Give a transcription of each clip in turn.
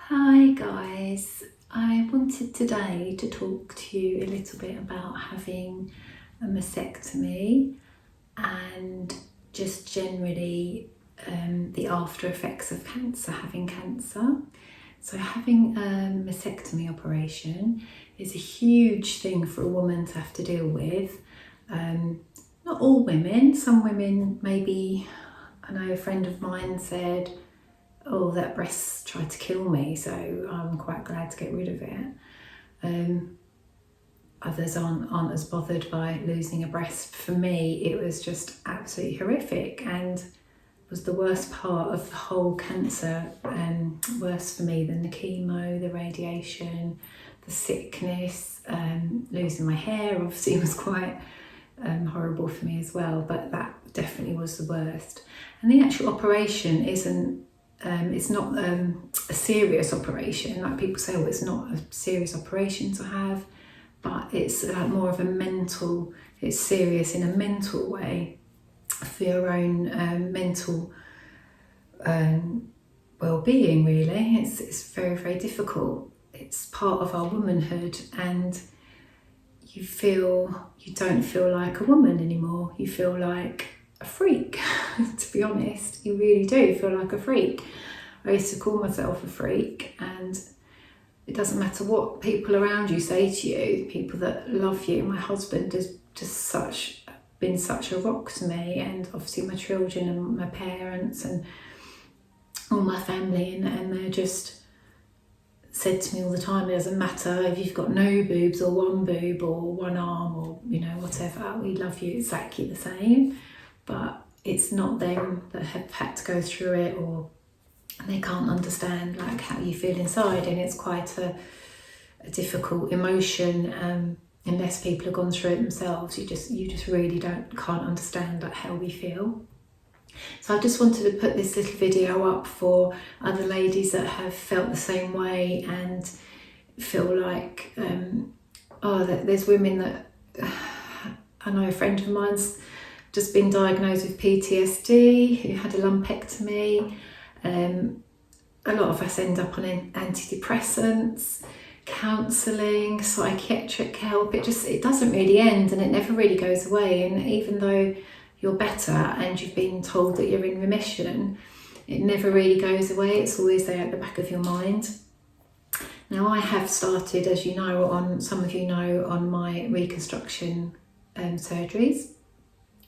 Hi guys, I wanted today to talk to you a little bit about having a mastectomy and just generally the after effects of having cancer. So having a mastectomy operation is a huge thing for a woman to have to deal with. Not all women, some women maybe, I know a friend of mine said, oh, that breast tried to kill me, so I'm quite glad to get rid of it. Others aren't as bothered by losing a breast. For me, it was just absolutely horrific and was the worst part of the whole cancer, worse for me than the chemo, the radiation, the sickness, losing my hair obviously was quite horrible for me as well, but that definitely was the worst. And the actual operation it's not a serious operation. Like people say, well, it's not a serious operation to have, but it's more of a mental, it's serious in a mental way for your own mental well-being, really. It's very, very difficult. It's part of our womanhood, and you don't feel like a woman anymore. You feel like a freak, to be honest. You really do feel like a freak. I used to call myself a freak, and it doesn't matter what people around you say to you, people that love you. My husband has just been such a rock to me, and obviously my children and my parents and all my family, and they're just said to me all the time, it doesn't matter if you've got no boobs or one boob or one arm or whatever, we love you exactly the same. But it's not them that have had to go through it, or they can't understand like how you feel inside, and it's quite a difficult emotion. Unless people have gone through it themselves, you just really can't understand like how we feel. So I just wanted to put this little video up for other ladies that have felt the same way and feel like that there's women that I know a friend of mine's just been diagnosed with PTSD, who had a lumpectomy. A lot of us end up on antidepressants, counselling, psychiatric help. It doesn't really end, and it never really goes away. And even though you're better and you've been told that you're in remission, it never really goes away. It's always there at the back of your mind. Now, I have started, as you know, some of you know, on my reconstruction surgeries,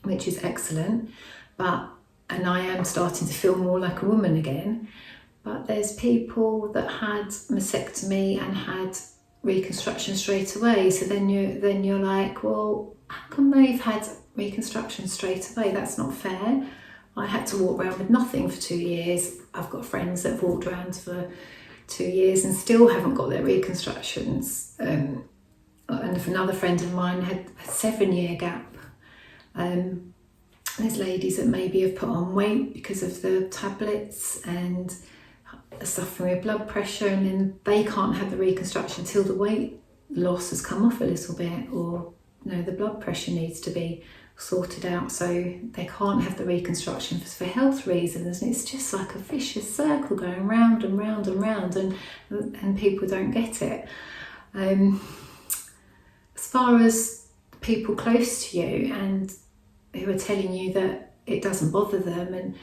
which is excellent, and I am starting to feel more like a woman again. But there's people that had mastectomy and had reconstruction straight away. So then you're like, well, how come they've had reconstruction straight away? That's not fair. I had to walk around with nothing for 2 years. I've got friends that have walked around for 2 years and still haven't got their reconstructions. And another friend of mine had a 7-year gap. There's ladies that maybe have put on weight because of the tablets and are suffering with blood pressure, and then they can't have the reconstruction till the weight loss has come off a little bit, or the blood pressure needs to be sorted out, so they can't have the reconstruction for health reasons. And it's just like a vicious circle going round and round and round, and people don't get it. As far as people close to you and who are telling you that it doesn't bother them and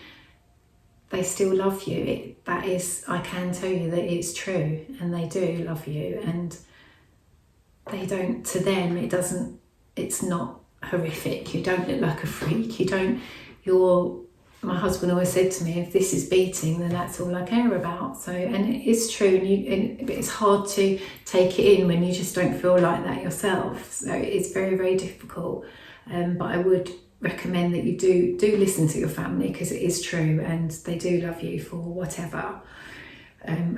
they still love you, I can tell you that it's true, and they do love you, and to them it's not horrific. You don't look like a freak. My husband always said to me, if this is beating, then that's all I care about. So, and it's true, but it's hard to take it in when you just don't feel like that yourself. So it's very, very difficult. But I would recommend that you do listen to your family, because it is true, and they do love you for whatever,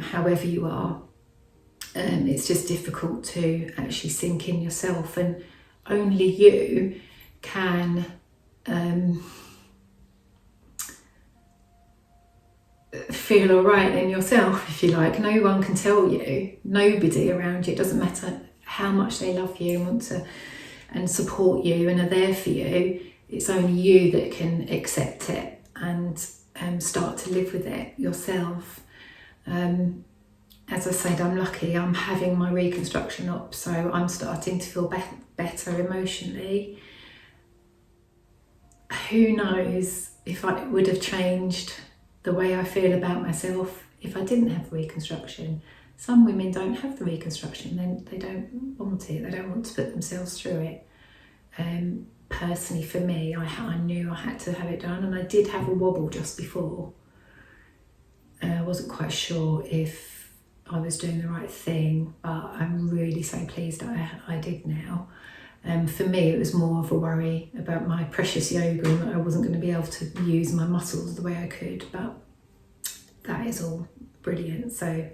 however you are. It's just difficult to actually sink in yourself, and only you can feel all right in yourself, if you like. No one can tell you, nobody around you. It doesn't matter how much they love you and want to and support you and are there for you. It's only you that can accept it and start to live with it yourself. as I said, I'm lucky. I'm having my reconstruction up, so I'm starting to feel better emotionally. Who knows if I would have changed the way I feel about myself if I didn't have reconstruction. Some women don't have the reconstruction, then they don't want it, they don't want to put themselves through it. Personally for me, I knew I had to have it done, and I did have a wobble just before. I wasn't quite sure if I was doing the right thing, but I'm really so pleased that I did now. For me, it was more of a worry about my precious yoga and that I wasn't going to be able to use my muscles the way I could, but that is all brilliant. So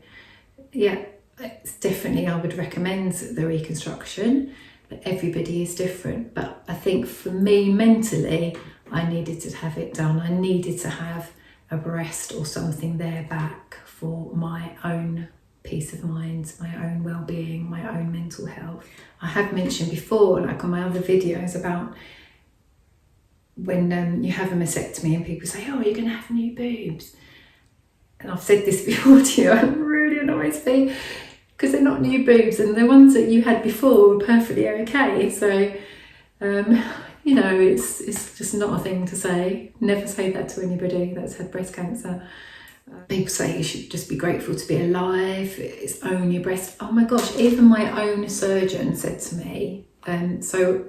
yeah, it's definitely, I would recommend the reconstruction, but everybody is different. But I think for me mentally, I needed to have it done. I needed to have a breast or something there back for my own peace of mind, my own well-being, my own mental health. I have mentioned before, like on my other videos, about when you have a mastectomy and people say, oh, you're going to have new boobs. And I've said this before to you, it really annoys me because they're not new boobs, and the ones that you had before were perfectly okay. So, you know, it's just not a thing to say. Never say that to anybody that's had breast cancer. People say you should just be grateful to be alive, it's only a breast. Oh my gosh, even my own surgeon said to me, so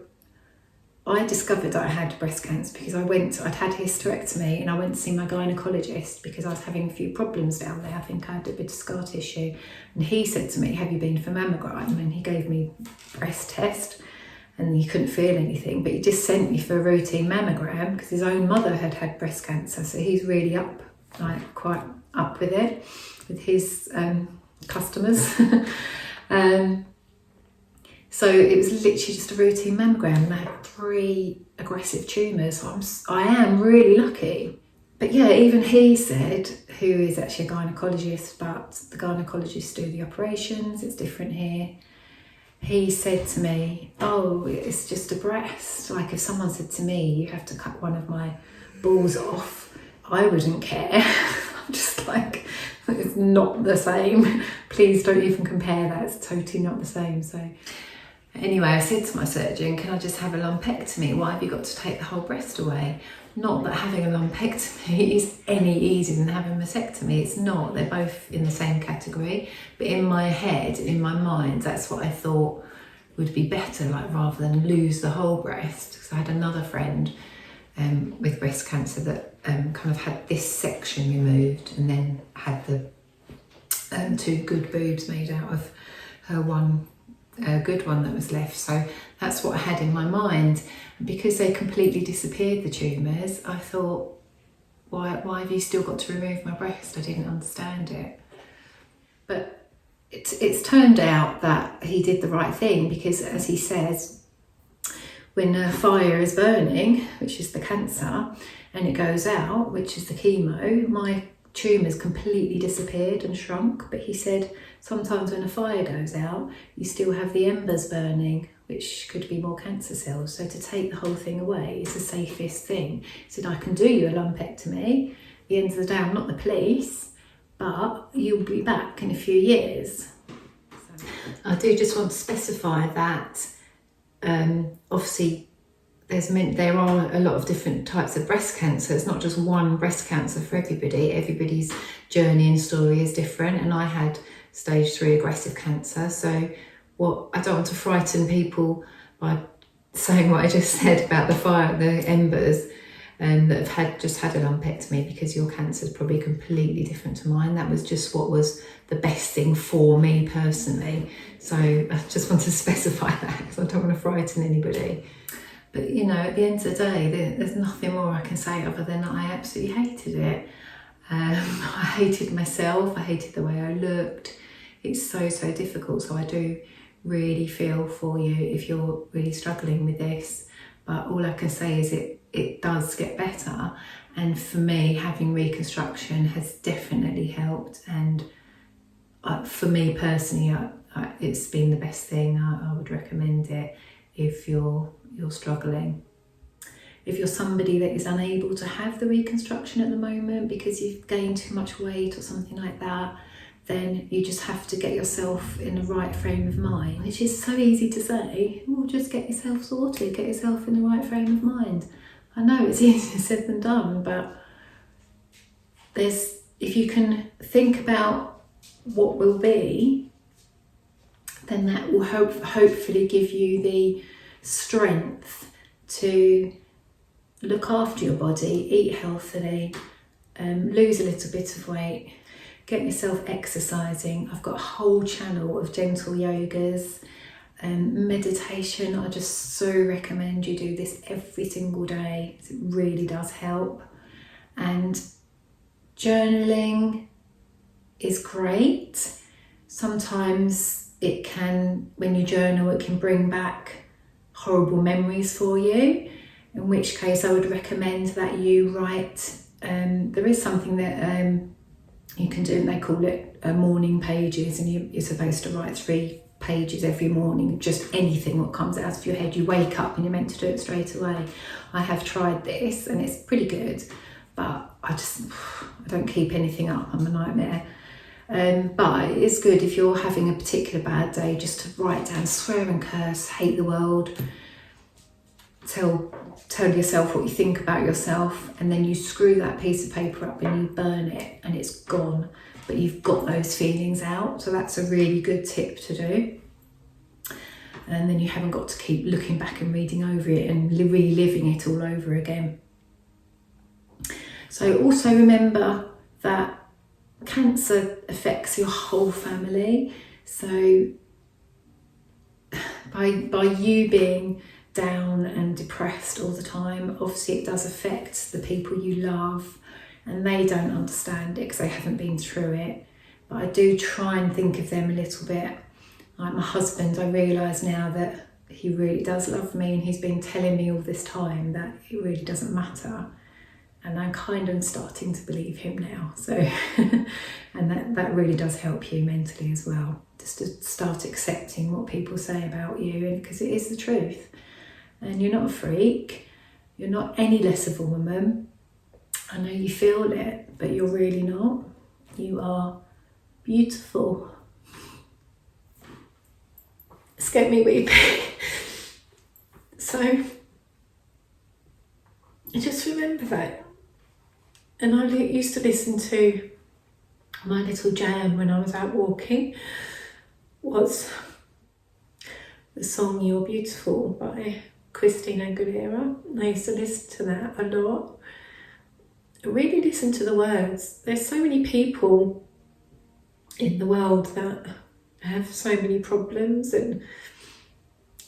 I discovered I had breast cancer because I'd had hysterectomy and I went to see my gynecologist because I was having a few problems down there. I think I had a bit of scar tissue, and he said to me, have you been for mammogram? And he gave me a breast test and he couldn't feel anything, but he just sent me for a routine mammogram because his own mother had had breast cancer, so he's really quite up with it, with his customers. So it was literally just a routine mammogram, and I had 3 aggressive tumours, so I am really lucky. But yeah, even he said, who is actually a gynecologist, but the gynecologists do the operations, it's different here. He said to me, oh, it's just a breast. Like if someone said to me, you have to cut one of my balls off, I wouldn't care. I'm just like, it's not the same. Please don't even compare that. It's totally not the same. So anyway, I said to my surgeon, can I just have a lumpectomy? Why have you got to take the whole breast away? Not that having a lumpectomy is any easier than having a mastectomy. It's not. They're both in the same category. But in my head, in my mind, that's what I thought would be better, like rather than lose the whole breast. Because I had another friend with breast cancer that kind of had this section removed and then had the 2 good boobs made out of her one good one that was left. So that's what I had in my mind. And because they completely disappeared, the tumours, I thought, why have you still got to remove my breast? I didn't understand it. But it's turned out that he did the right thing, because as he says, when a fire is burning, which is the cancer, and it goes out, which is the chemo, my tumours completely disappeared and shrunk. But he said sometimes when a fire goes out, you still have the embers burning, which could be more cancer cells. So to take the whole thing away is the safest thing. He said, I can do you a lumpectomy. At the end of the day, I'm not the police, but you'll be back in a few years. So I do just want to specify that obviously there are a lot of different types of breast cancer. It's not just one breast cancer for everybody. Everybody's journey and story is different, and I had stage 3 aggressive cancer. So I don't want to frighten people by saying what I just said about the fire, the embers, that have just had a lumpectomy, because your cancer is probably completely different to mine. That was just what was the best thing for me personally. So I just want to specify that, because I don't want to frighten anybody. But you know, at the end of the day, there's nothing more I can say other than I absolutely hated it. I hated myself, I hated the way I looked. It's so difficult. So I do really feel for you if you're really struggling with this. But all I can say is it does get better. And for me, having reconstruction has definitely helped. And for me personally, it's been the best thing. I would recommend it if you're struggling. If you're somebody that is unable to have the reconstruction at the moment because you've gained too much weight or something like that, then you just have to get yourself in the right frame of mind, which is so easy to say. Well, just get yourself sorted, get yourself in the right frame of mind. I know it's easier said than done, but if you can think about what will be, then that will hopefully give you the strength to look after your body, eat healthily, lose a little bit of weight, get yourself exercising. I've got a whole channel of gentle yogas, meditation. I just so recommend you do this every single day. It really does help. And journaling is great. Sometimes it can, when you journal, it can bring back horrible memories for you, in which case I would recommend that you write. There is something that you can do, and they call it morning pages, and you're supposed to write 3 pages every morning, just anything that comes out of your head. You wake up and you're meant to do it straight away. I have tried this and it's pretty good, but I don't keep anything up. I'm a nightmare. But it's good if you're having a particular bad day, just to write down, swear and curse, hate the world, tell yourself what you think about yourself, and then you screw that piece of paper up and you burn it and it's gone, but you've got those feelings out. So that's a really good tip to do, and then you haven't got to keep looking back and reading over it and reliving it all over again. So also remember that cancer affects your whole family. So by you being down and depressed all the time, obviously it does affect the people you love, and they don't understand it because they haven't been through it. But I do try and think of them a little bit. Like my husband, I realise now that he really does love me, and he's been telling me all this time that it really doesn't matter, and I'm kind of starting to believe him now. So and that really does help you mentally as well, just to start accepting what people say about you, and because it is the truth. And you're not a freak, you're not any less of a woman. I know you feel it, but you're really not. You are beautiful. It's getting me weepy. So just remember that. And I used to listen to my little jam when I was out walking, was the song You're Beautiful by Christina Aguilera. I used to listen to that a lot. I really listen to the words. There's so many people in the world that have so many problems and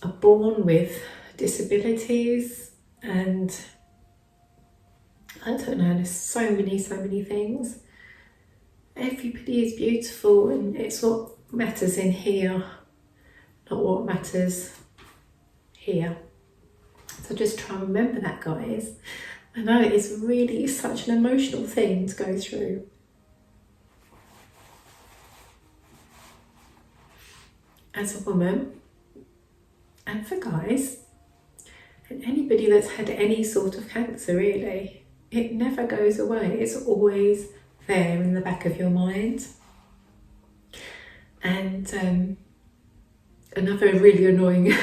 are born with disabilities, and I don't know, there's so many things. Everybody is beautiful, and it's what matters in here, not what matters here. So just try and remember that, guys. I know it is really such an emotional thing to go through. As a woman, and for guys, and anybody that's had any sort of cancer, really, it never goes away. It's always there in the back of your mind. And another really annoying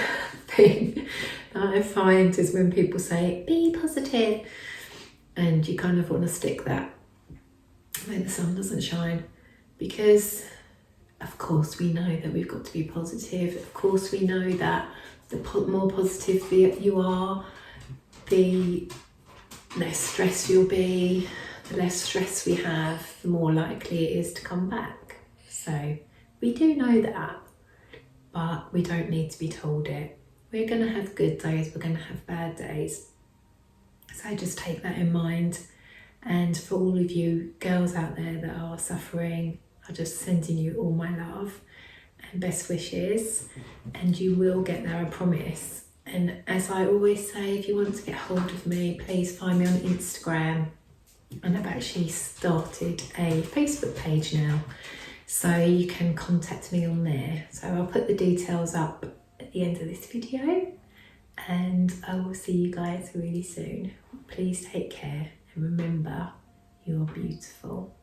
thing that I find is when people say, be positive, and you kind of want to stick that when the sun doesn't shine, because of course we know that we've got to be positive. Of course we know that the more positive you are, the less stress you'll be. The less stress we have, the more likely it is to come back. So we do know that, but we don't need to be told it. We're going to have good days, we're going to have bad days. So just take that in mind. And for all of you girls out there that are suffering, I'm just sending you all my love and best wishes, and you will get there, I promise. And as I always say, if you want to get hold of me, please find me on Instagram. And I've actually started a Facebook page now, so you can contact me on there. So I'll put the details up at the end of this video, and I will see you guys really soon. Please take care, and remember, you are beautiful.